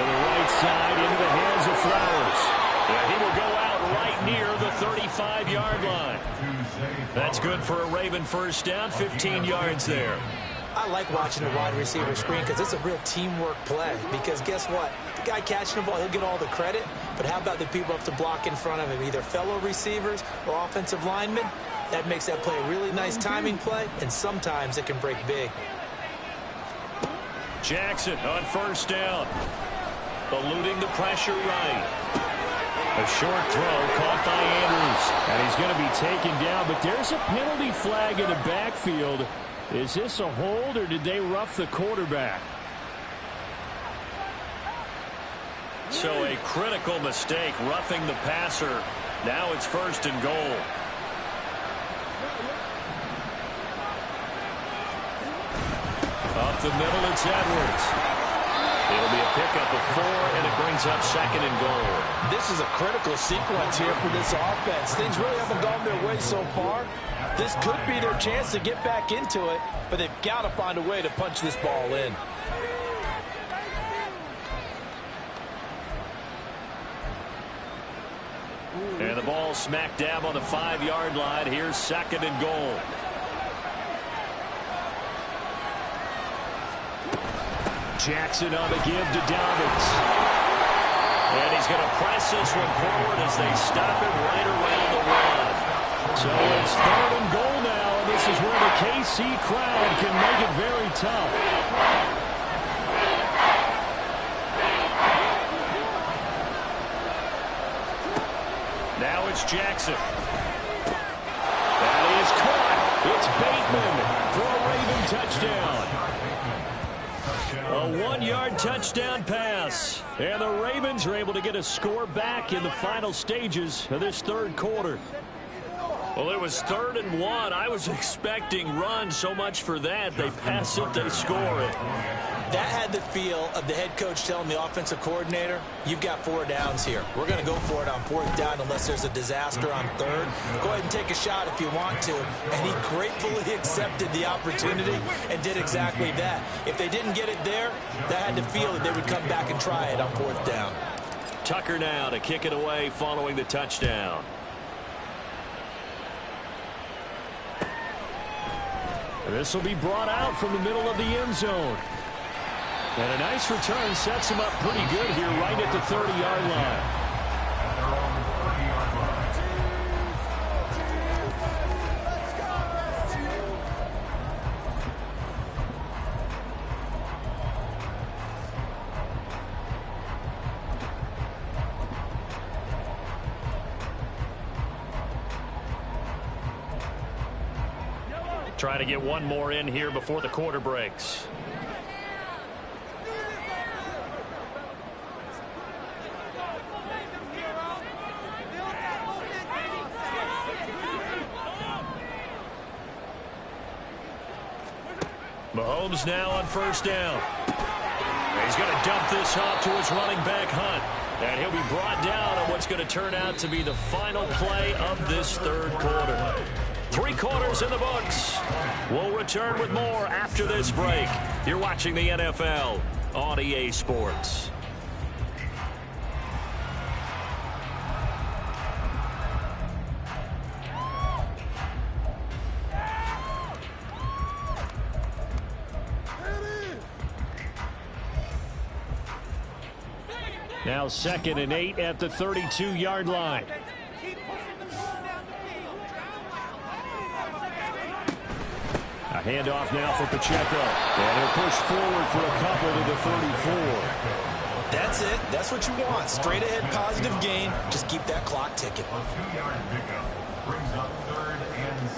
right side, into the hands of Flowers. And he will go out right near the 35-yard line. That's good for a Raven first down, 15 yards there. I like watching the wide receiver screen because it's a real teamwork play. Because guess what? The guy catching the ball, he'll get all the credit. But how about the people up to block in front of him, either fellow receivers or offensive linemen? That makes that play a really nice timing play, and sometimes it can break big. Jackson on first down. Eluding the pressure right. A short throw caught by Andrews. And he's going to be taken down, but there's a penalty flag in the backfield. Is this a hold, or did they rough the quarterback? So a critical mistake, roughing the passer. Now it's 1st and goal. Up the middle, it's Edwards. It'll be a pickup of 4, and it brings up 2nd and goal. This is a critical sequence here for this offense. Things really haven't gone their way so far. This could be their chance to get back into it, but they've got to find a way to punch this ball in. And the ball smack dab on the 5-yard line. Here's 2nd and goal. Jackson on the give to Dobbins. And he's going to press this one forward as they stop it right around the 1. So it's 3rd and goal now, and this is where the KC crowd can make it very tough. Now it's Jackson. That is caught. It's Bateman for a Raven touchdown. A 1-yard touchdown pass. And the Ravens are able to get a score back in the final stages of this 3rd quarter. Well, it was 3rd and 1. I was expecting runs, so much for that. They pass it, they score it. That had the feel of the head coach telling the offensive coordinator, you've got 4 downs here. We're going to go for it on 4th down unless there's a disaster on 3rd. Go ahead and take a shot if you want to. And he gratefully accepted the opportunity and did exactly that. If they didn't get it there, that had the feel that they would come back and try it on 4th down. Tucker now to kick it away following the touchdown. This will be brought out from the middle of the end zone. And a nice return sets him up pretty good here right at the 30-yard line. Try to get one more in here before the quarter breaks. Mahomes now on 1st down. He's going to dump this off to his running back, Hunt. And he'll be brought down on what's going to turn out to be the final play of this 3rd quarter. 3 quarters in the books. We'll return with more after this break. You're watching the NFL on EA Sports. Now 2nd and 8 at the 32-yard line. A handoff now for Pacheco. And he'll push forward for a couple to the 34. That's it. That's what you want. Straight ahead positive gain. Just keep that clock ticking. A 2-yard pickup brings up 3rd and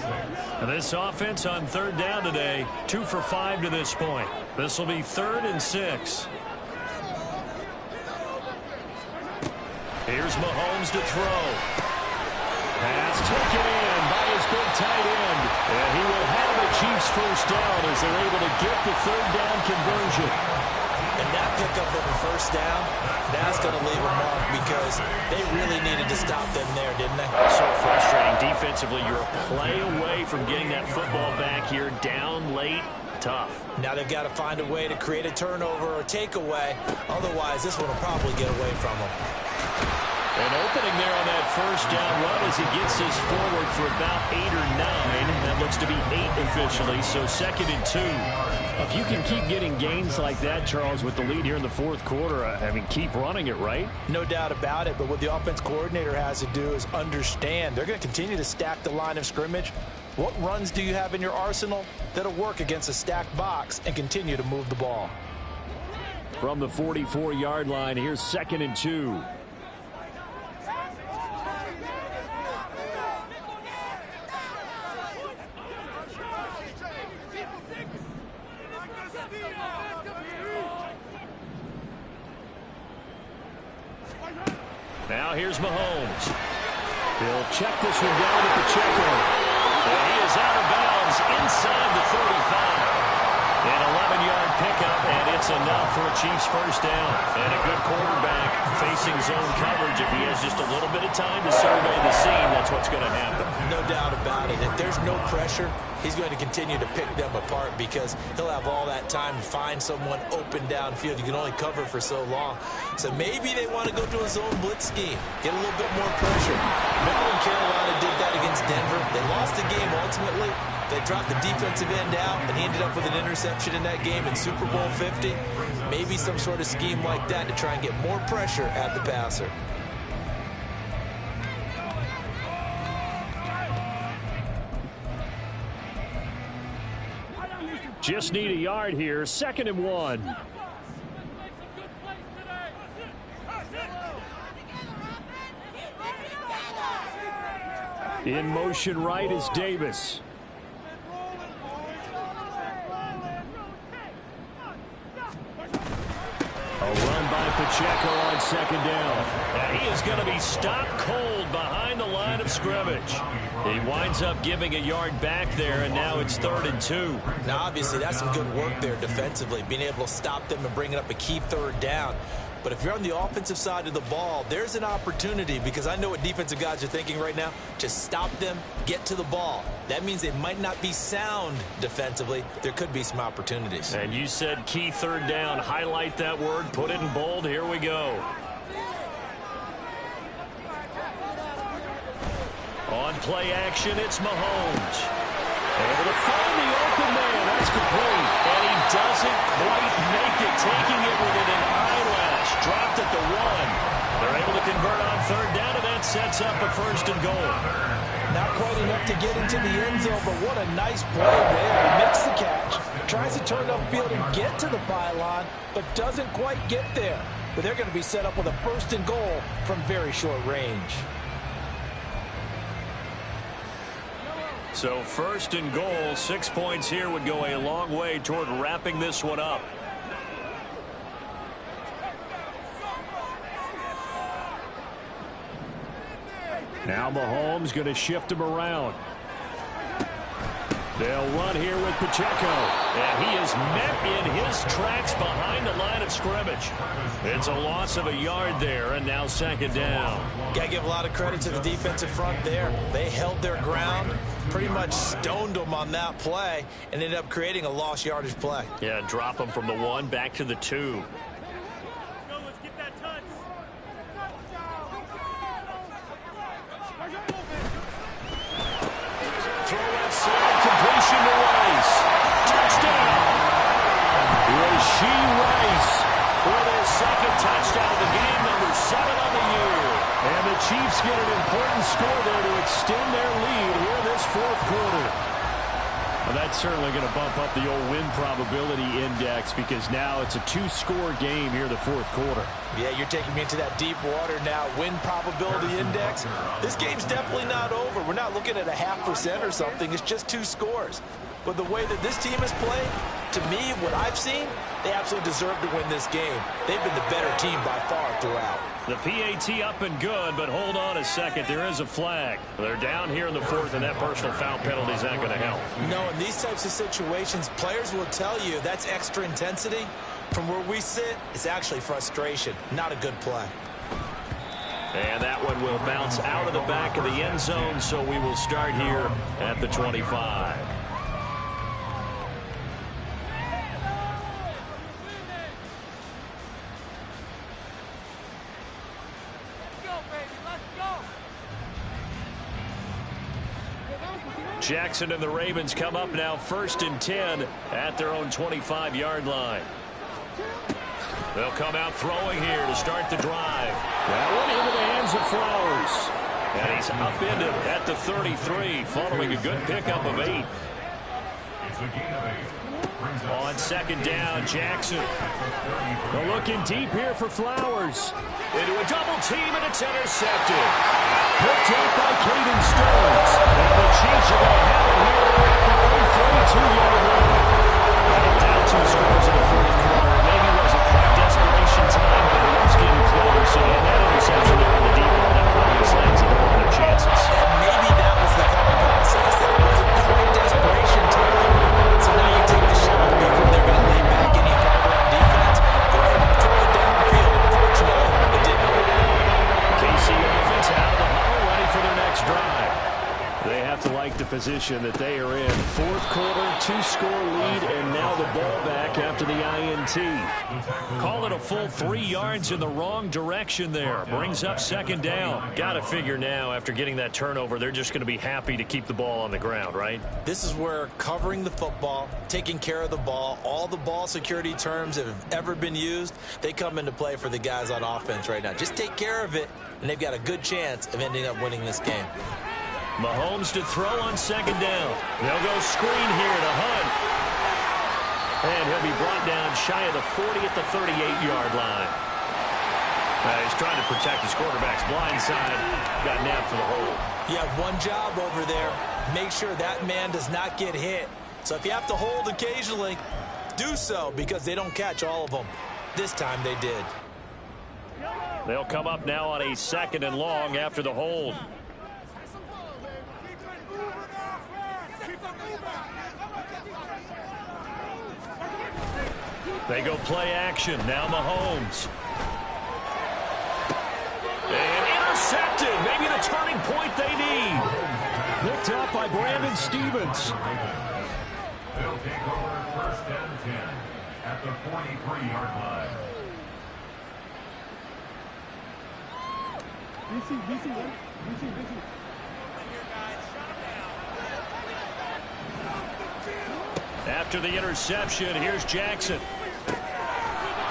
6. This offense on 3rd down today, 2 for 5 to this point. This will be 3rd and 6. Here's Mahomes to throw. Pass taken in by his big tight end. And he will have the Chiefs 1st down as they're able to get the 3rd down conversion. And that pickup of a 1st down, that's going to leave a mark because they really needed to stop them there, didn't they? So frustrating defensively. You're a play away from getting that football back here. Down late. Tough. Now they've got to find a way to create a turnover or takeaway. Otherwise, this one will probably get away from them. An opening there on that 1st down run as he gets this forward for about 8 or 9. That looks to be 8 officially, so 2nd and 2. If you can keep getting gains like that, Charles, with the lead here in the 4th quarter, I mean, keep running it, right? No doubt about it, but what the offense coordinator has to do is understand they're going to continue to stack the line of scrimmage. What runs do you have in your arsenal that'll work against a stacked box and continue to move the ball? From the 44-yard line, here's 2nd and 2. Now here's Mahomes. He'll check this one down at the checker. And he is out of bounds inside the 35. An 11-yard pickup, and it's enough for a Chiefs first down. And a good quarterback facing zone coverage. If he has just a little bit of time to survey the scene, that's what's going to happen. No doubt about it. If there's no pressure, he's going to continue to pick them apart because he'll have all that time to find someone open downfield. You can only cover for so long. So maybe they want to go to a zone blitz scheme, get a little bit more pressure. Remember when Carolina did that against Denver? They lost the game ultimately. They dropped the defensive end out, and he ended up with an interception in that game in Super Bowl 50. Maybe some sort of scheme like that to try and get more pressure at the passer. Just need a yard here. 2nd and 1. In motion right is Davis. A run by Pacheco on 2nd down. And he is going to be stopped cold behind the line of scrimmage. He winds up giving a yard back there, and now it's 3rd and 2. Now, obviously, that's some good work there defensively, being able to stop them and bringing up a key 3rd down. But if you're on the offensive side of the ball, there's an opportunity, because I know what defensive guys are thinking right now. Just stop them, get to the ball. That means they might not be sound defensively. There could be some opportunities. And you said key 3rd down. Highlight that word. Put it in bold. Here we go. On play action, it's Mahomes. Able to find the open man. That's complete. And he doesn't quite make it. Taking it within an eyelash. Dropped at the 1. They're able to convert on 3rd down, and that sets up a 1st and goal. Not quite enough to get into the end zone, but what a nice play there. He makes the catch, tries to turn upfield and get to the pylon, but doesn't quite get there. But they're going to be set up with a 1st and goal from very short range. So 1st and goal, 6 points here would go a long way toward wrapping this one up. Now Mahomes going to shift him around. They'll run here with Pacheco. And he is met in his tracks behind the line of scrimmage. It's a loss of a yard there, and now 2nd down. Got to give a lot of credit to the defensive front there. They held their ground, pretty much stoned them on that play, and ended up creating a lost yardage play. Yeah, drop them from the 1 back to the 2. Completion to Rice. Touchdown. Rashee Rice with his 2nd touchdown of the game, number 7 on the year. And the Chiefs get an important score there to extend their lead here this 4th quarter. Well, that's certainly going to bump up the old win probability index, because now it's a 2-score game here the 4th quarter. Yeah, you're taking me into that deep water now. Win probability index. This game's definitely not over. We're not looking at a 0.5% or something. It's just 2 scores. But the way that this team has played, to me, what I've seen, they absolutely deserve to win this game. They've been the better team by far throughout. The PAT up and good, but hold on a second. There is a flag. They're down here in the 4th, and that personal foul penalty is not going to help. No, in these types of situations, players will tell you that's extra intensity. From where we sit, it's actually frustration. Not a good play. And that one will bounce out of the back of the end zone, so we will start here at the 25. Jackson and the Ravens come up now 1st and 10 at their own 25-yard line. They'll come out throwing here to start the drive. That one into the hands of Flowers. And he's upended at the 33 following a good pickup of 8. It's a gain of 8. On 2nd down, Jackson. They're looking deep here for Flowers. Into a double team, and it's intercepted. Picked up by Caden Stones. And the Chiefs are going to have it here at their own 42-yard line. And down 2 scores in the 4th quarter. Maybe it was a quick desperation time, but it was getting close. And that interception there in the deep the position that they are in. Fourth quarter, 2-score lead, and now the ball back after the INT. Call it a full 3 yards in the wrong direction there. Brings up second down. Got to figure now, after getting that turnover, they're just going to be happy to keep the ball on the ground, right? This is where covering the football, taking care of the ball, all the ball security terms that have ever been used, they come into play for the guys on offense right now. Just take care of it, and they've got a good chance of ending up winning this game. Mahomes to throw on second down. They'll go screen here to Hunt. And he'll be brought down shy of the 40 at the 38-yard line. He's trying to protect his quarterback's blind side. Got nabbed for the hold. You have one job over there. Make sure that man does not get hit. So if you have to hold occasionally, do so, because they don't catch all of them. This time they did. They'll come up now on a 2nd and long after the hold. They go play action. Now Mahomes. And intercepted. Maybe the turning point they need. Picked up by Brandon Stevens. They'll take over 1st and 10 at the 43-yard line. After the interception, here's Jackson.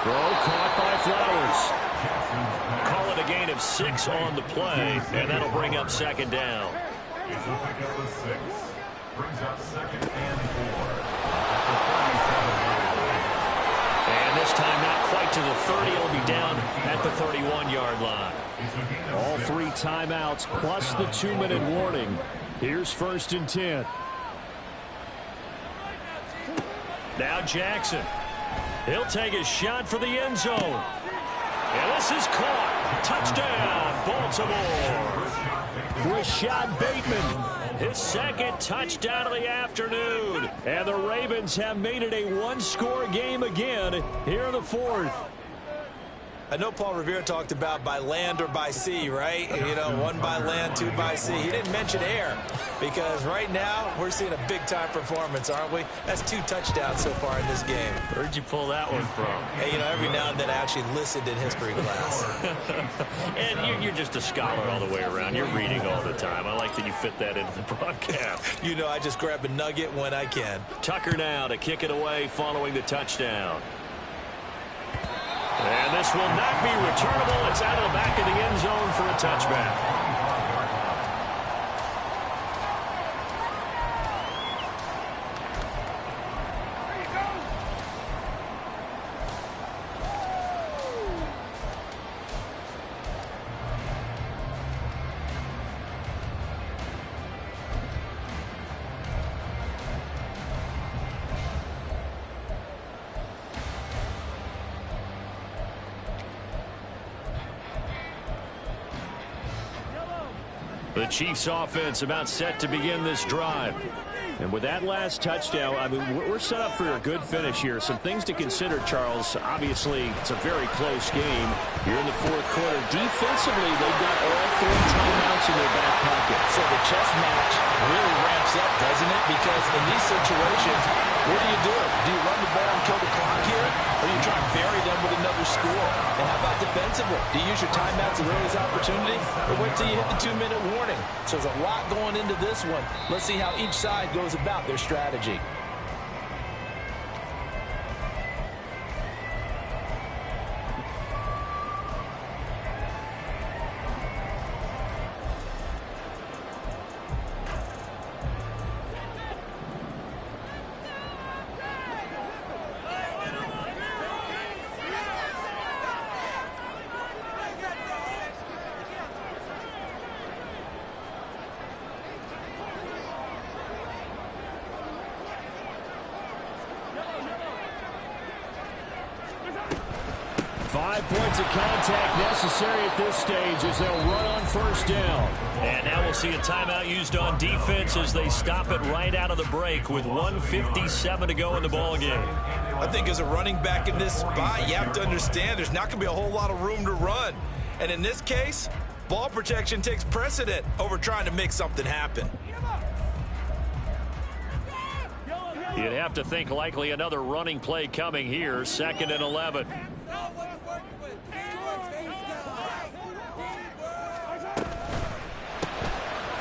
Throw caught by Flowers. Call it a gain of 6 on the play, and that'll bring up second down. It's a pickup of 6. Brings up 2nd and 4. And this time not quite to the 30. It'll be down at the 31-yard line. All 3 timeouts plus the 2-minute warning. Here's 1st and 10. Now Jackson. He'll take his shot for the end zone. And this is caught. Touchdown, Baltimore. Rashad Bateman. His 2nd touchdown of the afternoon. And the Ravens have made it a 1-score game again here in the 4th. I know Paul Revere talked about by land or by sea, right? You know, 1 by land, 2 by sea. He didn't mention air, because right now we're seeing a big-time performance, aren't we? That's 2 touchdowns so far in this game. Where'd you pull that one from? Hey, you know, every now and then I actually listened in history class. And you're just a scholar all the way around. You're reading all the time. I like that you fit that into the broadcast. You know, I just grab a nugget when I can. Tucker now to kick it away following the touchdown. And this will not be returnable. It's out of the back of the end zone for a touchback. 'The Chiefs offense about set to begin this drive. And with that last touchdown, I mean, we're set up for a good finish here. Some things to consider, Charles. Obviously, it's a very close game here in the fourth quarter. Defensively, they've got all 3 timeouts in their back pocket. So the chess match really ramps up, doesn't it? Because in these situations, what do? Do you run the ball and kill the clock here? Or do you try and bury them with another score? And how about defensively? Do you use your timeouts as early as opportunity? Or wait till you hit the 2-minute warning? So there's a lot going into this one. Let's see how each side goes about their strategy. Points of contact necessary at this stage as they'll run on first down. And now we'll see a timeout used on defense as they stop it right out of the break with 1:57 to go in the ball game. I think as a running back in this spot, you have to understand there's not going to be a whole lot of room to run. And in this case, ball protection takes precedent over trying to make something happen. You'd have to think likely another running play coming here. 2nd and 11.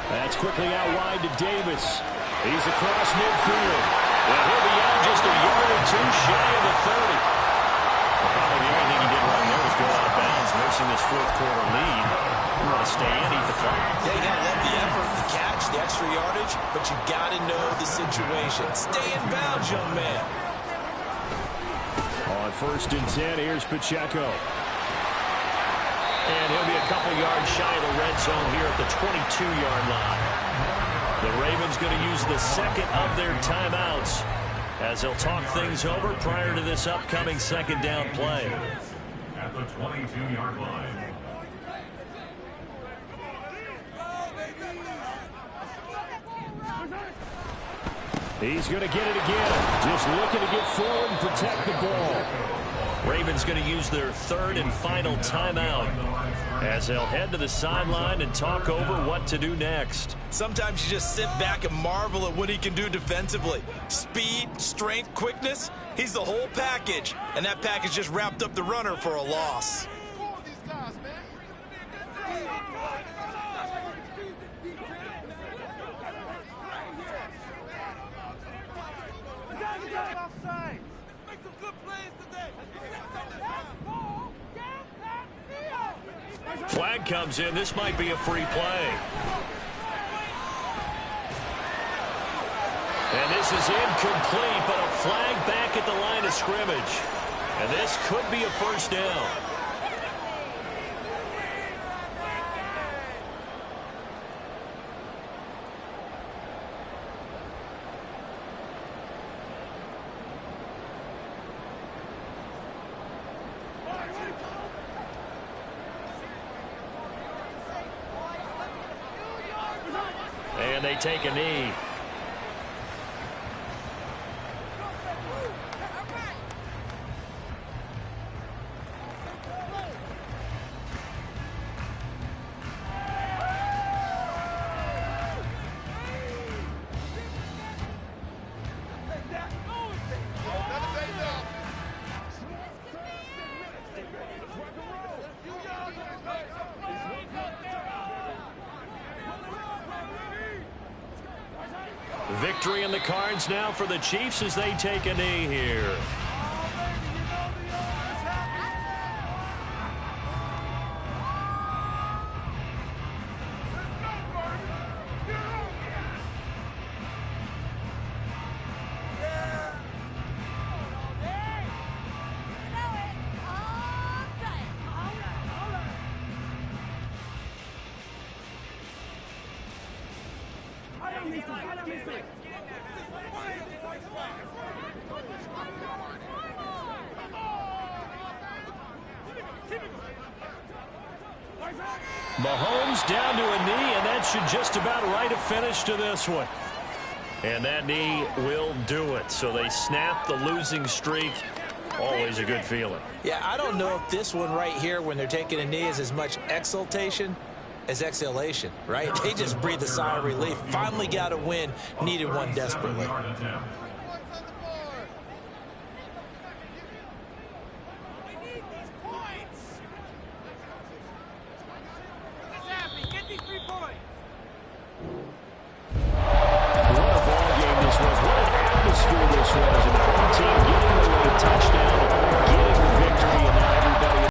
That's quickly out wide to Davis. He's across midfield. And he'll be out just a yard or two shy of the 30. Probably the only thing he did wrong there was go out of bounds, nursing this 4th quarter lead. You want to stay in, eat the clock. Yeah, you got to love the effort, the catch, the extra yardage, but you got to know the situation. Stay in bounds, young man. On 1st and 10, here's Pacheco. And he'll be a couple yards shy of the red zone here at the 22-yard line. The Ravens going to use the 2nd of their timeouts as they'll talk things over prior to this upcoming 2nd down play. At the 22-yard line. He's going to get it again. Just looking to get forward and protect the ball. Ravens going to use their 3rd and final timeout as they'll head to the sideline and talk over what to do next. Sometimes you just sit back and marvel at what he can do defensively. Speed, strength, quickness, he's the whole package. And that package just wrapped up the runner for a loss. Flag comes in. This might be a free play. And this is incomplete, but a flag back at the line of scrimmage. And this could be a 1st down. And they take a knee. Victory in the cards now for the Chiefs as they take a knee here. Mahomes down to a knee, and that should just about write a finish to this one. And that knee will do it. So they snap the losing streak. Always a good feeling. Yeah, I don't know if this one right here, when they're taking a knee, is as much exultation as exhalation, right? They just breathe a sigh of relief. Finally got a win. Needed one desperately.